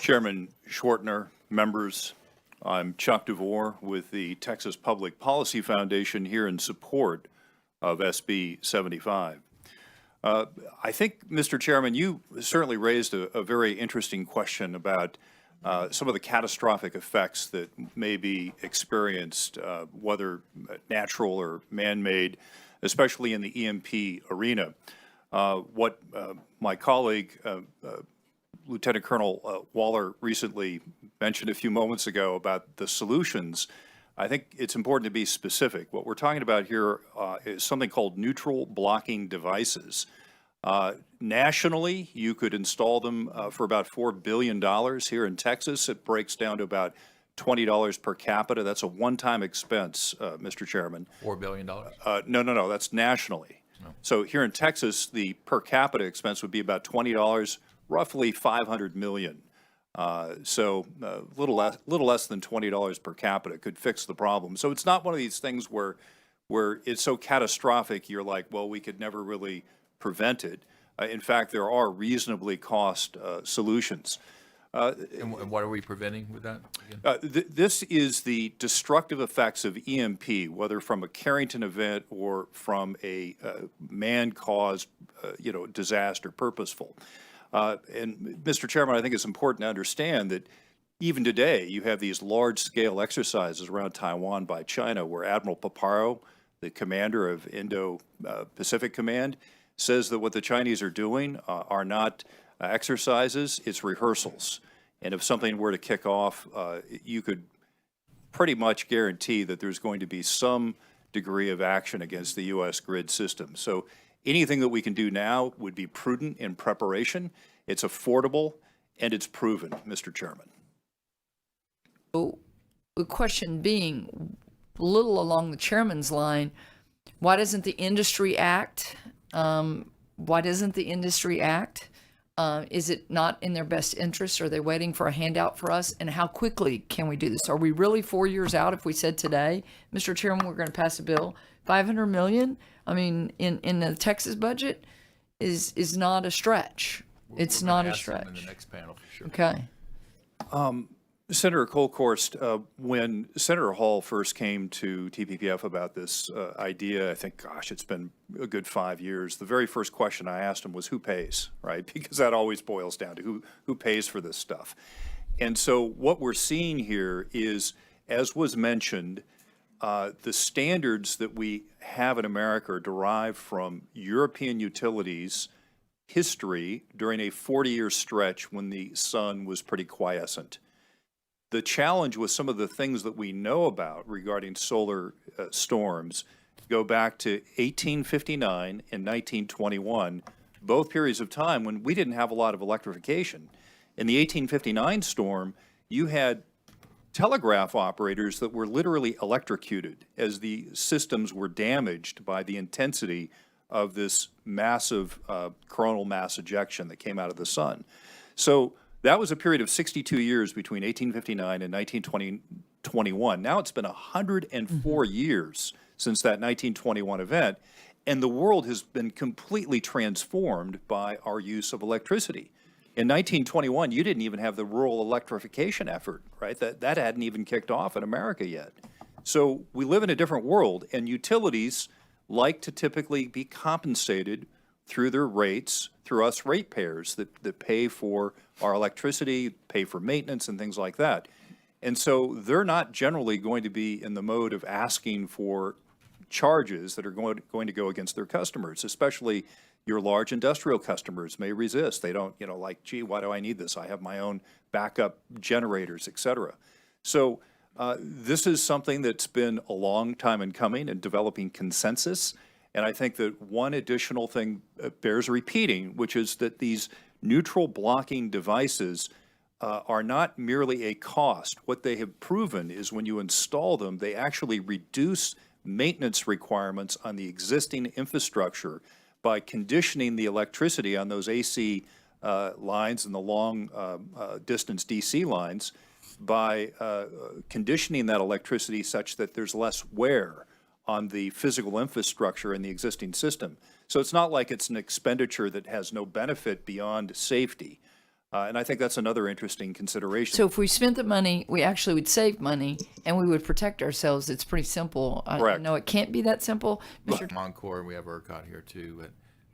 Chairman Schwartner, members, I'm Chuck DeVore with the Texas Public Policy Foundation here in support of SB 75. I think, Mr. Chairman, you certainly raised a very interesting question about some of the catastrophic effects that may be experienced, whether natural or man-made, especially in the EMP arena. What my colleague, Lieutenant Colonel Waller, recently mentioned a few moments ago about the solutions, I think it's important to be specific. What we're talking about here is something called neutral blocking devices. Nationally, you could install them for about $4 billion. Here in Texas, it breaks down to about $20 per capita. That's a one-time expense, Mr. Chairman. $4 billion? No, that's nationally. No. So here in Texas, the per capita expense would be about $20, roughly $500 million. So a little less than $20 per capita could fix the problem. So it's not one of these things where it's so catastrophic you're like, well, we could never really prevent it. In fact, there are reasonably cost solutions. And what are we preventing with that? This is the destructive effects of EMP, whether from a Carrington event or from a man-caused, disaster, purposeful. And Mr. Chairman, I think it's important to understand that even today you have these large-scale exercises around Taiwan by China where Admiral Paparo, the commander of Indo-Pacific Command, says that what the Chinese are doing are not exercises, it's rehearsals. And if something were to kick off, you could pretty much guarantee that there's going to be some degree of action against the U.S. grid system. So anything that we can do now would be prudent in preparation. It's affordable and it's proven, Mr. Chairman. So the question being, a little along the chairman's line, why doesn't the industry act? Why doesn't the industry act? Is it not in their best interest? Are they waiting for a handout for us? And how quickly can we do this? Are we really 4 years out if we said today, Mr. Chairman, we're going to pass a bill? $500 million? I mean, in the Texas budget is not a stretch. It's not a stretch. In the next panel for sure. Okay. Senator Kolkhorst, when Senator Hall first came to TPPF about this idea, I think, gosh, it's been a good 5 years. The very first question I asked him was, who pays, right? Because that always boils down to who pays for this stuff. And so what we're seeing here is, as was mentioned, the standards that we have in America are derived from European utilities history during a 40-year stretch when the sun was pretty quiescent. The challenge with some of the things that we know about regarding solar storms go back to 1859 and 1921, both periods of time when we didn't have a lot of electrification. In the 1859 storm, you had telegraph operators that were literally electrocuted as the systems were damaged by the intensity of this massive coronal mass ejection that came out of the sun. So that was a period of 62 years between 1859 and 1921. Now it's been 104 years since that 1921 event, and the world has been completely transformed by our use of electricity. In 1921, you didn't even have the rural electrification effort, right? That hadn't even kicked off in America yet. So we live in a different world, and utilities like to typically be compensated through their rates, through us ratepayers that pay for our electricity, pay for maintenance and things like that. And so they're not generally going to be in the mode of asking for charges that are going to go against their customers, especially your large industrial customers may resist. They don't, like, gee, why do I need this? I have my own backup generators, et cetera. So this is something that's been a long time in coming and developing consensus. And I think that one additional thing bears repeating, which is that these neutral blocking devices are not merely a cost. What they have proven is when you install them, they actually reduce maintenance requirements on the existing infrastructure by conditioning the electricity on those AC lines and the long distance DC lines by conditioning that electricity such that there's less wear on the physical infrastructure in the existing system. So it's not like it's an expenditure that has no benefit beyond safety. And I think that's another interesting consideration. So if we spent the money, we actually would save money and we would protect ourselves. It's pretty simple. Correct. No, it can't be that simple. Mr. Encore, we have ERCOT here too.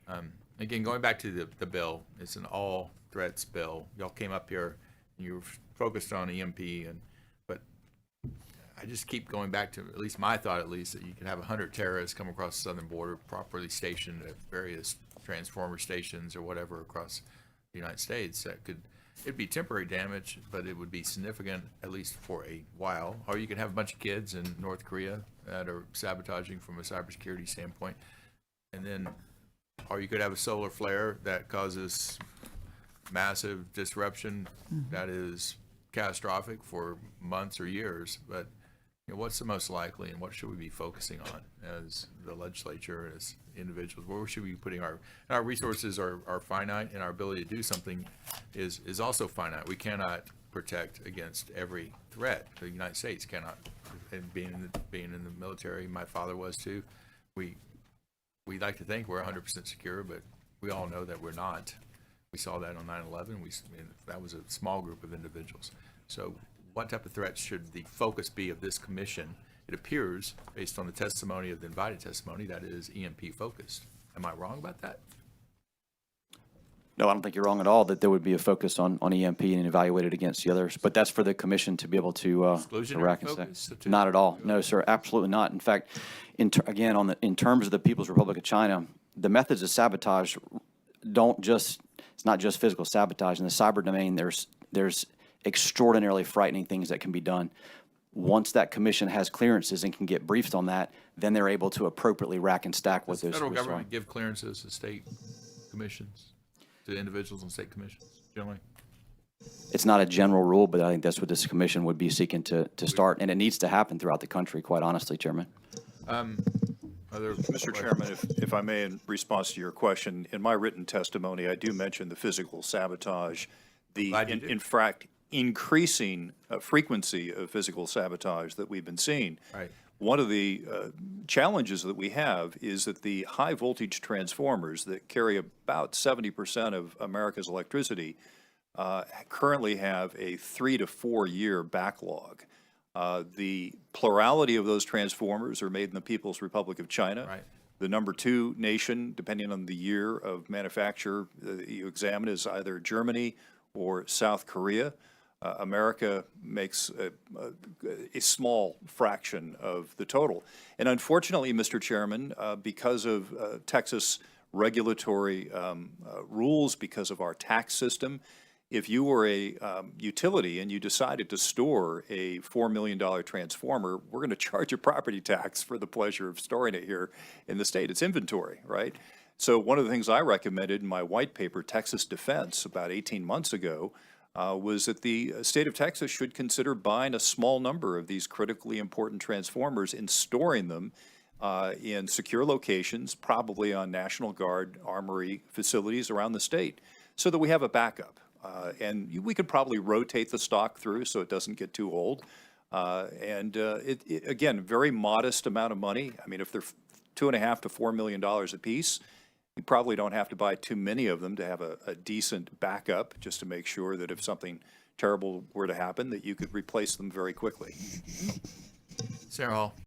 But again, going back to the bill, it's an all threats bill. Y'all came up here and you were focused on EMP, but I just keep going back to, at least my thought, at least, that you could have 100 terrorists come across the southern border, properly stationed at various transformer stations or whatever across the United States. It'd be temporary damage, but it would be significant, at least for a while. Or you could have a bunch of kids in North Korea that are sabotaging from a cybersecurity standpoint. And then, or you could have a solar flare that causes massive disruption that is catastrophic for months or years. But what's the most likely, and what should we be focusing on as the legislature, as individuals? Where should we be putting our resources are finite, and our ability to do something is also finite. We cannot protect against every threat. The United States cannot. And being in the military, my father was too. We like to think we're 100% secure, but we all know that we're not. We saw that on 9/11. That was a small group of individuals. So what type of threats should the focus be of this commission? It appears, based on the testimony of the invited testimony, that it is EMP focused. Am I wrong about that? No, I don't think you're wrong at all, that there would be a focus on EMP and evaluate it against the others. But that's for the commission to be able to Exclusionary rack and stack. focus? Not at all. No, sir, absolutely not. In fact, in terms of the People's Republic of China, the methods of sabotage it's not just physical sabotage. In the cyber domain, there's extraordinarily frightening things that can be done. Once that commission has clearances and can get briefed on that, then they're able to appropriately rack and stack what Does the those. federal government give clearances to state commissions, to individuals on state commissions, generally? It's not a general rule, but I think that's what this commission would be seeking to start, and it needs to happen throughout the country, quite honestly, Chairman. Mr. Chairman, if I may, in response to your question, in my written testimony, I do mention the physical sabotage, in fact, increasing frequency of physical sabotage that we've been seeing. Right. One of the challenges that we have is that the high voltage transformers that carry about 70% of America's electricity currently have a 3 to 4 year backlog. The plurality of those transformers are made in the People's Republic of China. Right. The number 2 nation, depending on the year of manufacture you examine, is either Germany or South Korea. America makes a small fraction of the total. And unfortunately, Mr. Chairman, because of Texas regulatory rules, because of our tax system, if you were a utility and you decided to store a $4 million transformer, we're going to charge a property tax for the pleasure of storing it here in the state. It's inventory, right? So one of the things I recommended in my white paper, Texas Defense, about 18 months ago, was that the state of Texas should consider buying a small number of these critically important transformers and storing them in secure locations, probably on National Guard armory facilities around the state, so that we have a backup. And we could probably rotate the stock through so it doesn't get too old. Again, very modest amount of money. I mean, if they're $2.5 to $4 million a piece, you probably don't have to buy too many of them to have a decent backup, just to make sure that if something terrible were to happen, that you could replace them very quickly. Sarah Hall.